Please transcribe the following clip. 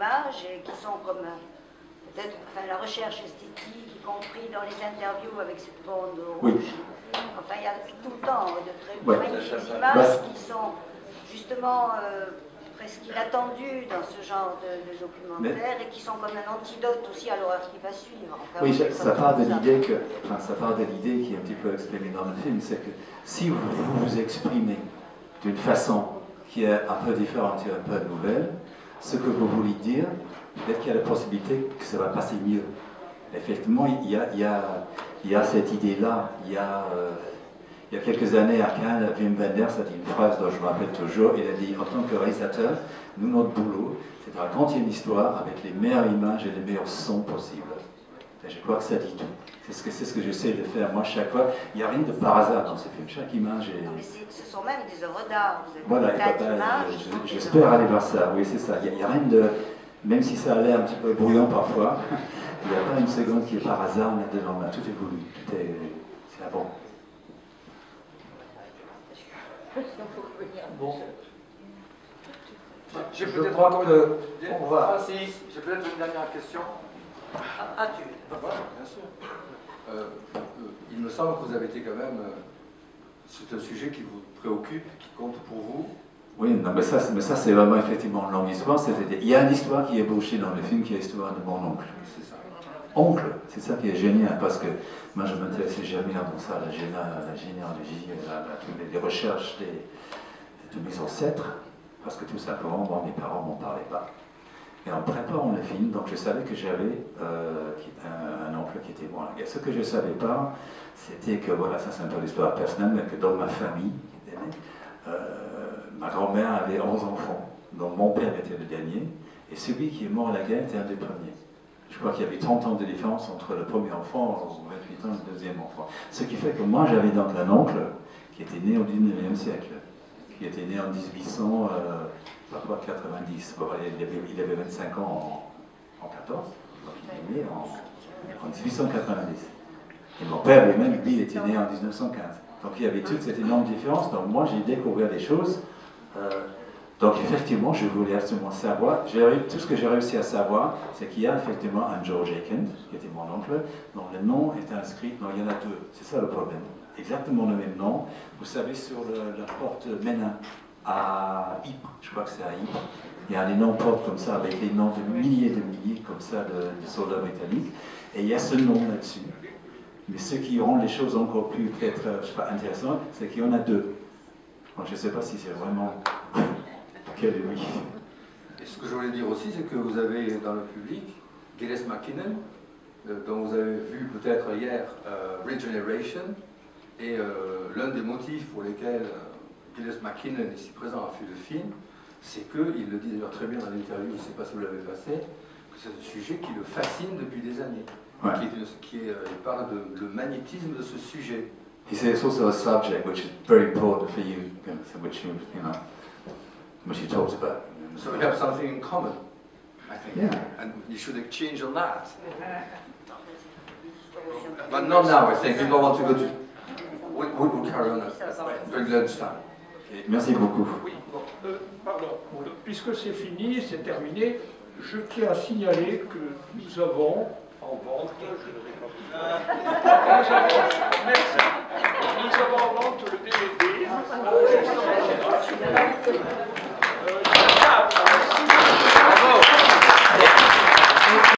images et qui sont comme peut-être la recherche esthétique, y compris dans les interviews avec cette bande rouge. Oui. Enfin, il y a tout le temps de très magnifiques Bah, images qui sont justement presque inattendues dans ce genre de documentaire et qui sont comme un antidote aussi à l'horreur qui va suivre. Enfin, oui, ça part de l'idée que, ça part de l'idée qui est un petit peu exprimée dans le film, c'est que si vous vous exprimez d'une façon qui est un peu différente et un peu nouvelle, ce que vous voulez dire, peut-être qu'il y a la possibilité que ça va passer mieux. Effectivement, il y a cette idée-là. Il y a quelques années, à Cannes, Wim Wenders a dit une phrase dont je me rappelle toujours. Il a dit, en tant que réalisateur, nous, notre boulot, c'est de raconter une histoire avec les meilleures images et les meilleurs sons possibles. Et je crois que ça dit tout. C'est ce que j'essaie de faire, moi, chaque fois. Il n'y a rien de par hasard dans ce film. Chaque image est... Non, mais ce sont même des œuvres d'art. Voilà, j'espère aller vers ça. Oui, c'est ça. Il n'y a rien de... Même si ça a l'air un petit peu brouillon parfois, il n'y a pas une seconde qui est par hasard là-dedans. Tout est voulu. C'est bon. Bon. J'ai peut-être encore Francis, j'ai peut-être une dernière question. Tu Voilà, bien sûr. Il me semble que vous avez été quand même... c'est un sujet qui vous préoccupe, qui compte pour vous. Oui, non, mais ça c'est vraiment effectivement une longue histoire. Il y a une histoire qui est ébauchée dans le film, qui est l'histoire de mon oncle. C'est ça. Oncle, c'est ça qui est génial, parce que moi je m'intéressais jamais à ça, la généalogie, les recherches de mes ancêtres, parce que tout simplement, mes parents m'en parlaient pas. Et en préparant le film, donc je savais que j'avais un oncle qui était mort à la guerre. Ce que je ne savais pas, c'était que, voilà, ça c'est un peu l'histoire personnelle, mais que dans ma famille, ma grand-mère avait 11 enfants, dont mon père était le dernier, et celui qui est mort à la guerre était un des premiers. Je crois qu'il y avait 30 ans de différence entre le premier enfant ou 28 ans le deuxième enfant. Ce qui fait que moi j'avais donc un oncle qui était né au 19e siècle, qui était né en 1890. Il avait 25 ans en 14, donc il est né en 1890. Et mon père lui-même, lui, il était né en 1915. Donc il y avait toute cette énorme différence. Donc moi j'ai découvert des choses. Donc effectivement, je voulais absolument savoir. Tout ce que j'ai réussi à savoir, c'est qu'il y a effectivement un George Aiken, qui était mon oncle, dont le nom est inscrit. Non, il y en a deux. C'est ça le problème. Exactement le même nom. Vous savez, sur la porte Ménin à Ypres, je crois que c'est à Ypres, il y a un énorme porte comme ça, avec les noms de milliers comme ça de soldats britanniques. Et il y a ce nom là-dessus. Mais ce qui rend les choses encore plus peut-être intéressantes, c'est qu'il y en a deux. Donc, je ne sais pas si c'est vraiment quel est lui. Et ce que je voulais dire aussi, c'est que vous avez dans le public Gilles McKinnon, dont vous avez vu peut-être hier Regeneration, et l'un des motifs pour lesquels Gilles McKinnon, ici présent, a fait le film, c'est qu'il le dit d'ailleurs très bien dans l'interview, je ne sais pas si vous l'avez passé, que c'est un sujet qui le fascine depuis des années. Ouais. Il parle de le magnétisme de ce sujet. He says it's also a subject which is very important for you, which he talks about. So we have something in common, I think. Yeah. And you should exchange on that. But not now, I think. We don't want to go to... We'll carry on during lunchtime. Okay. Merci beaucoup. Oui, pardon. Puisque c'est fini, c'est terminé, je tiens à signaler que nous avons en vente, merci. Nous avons en vente le DVD. Bravo.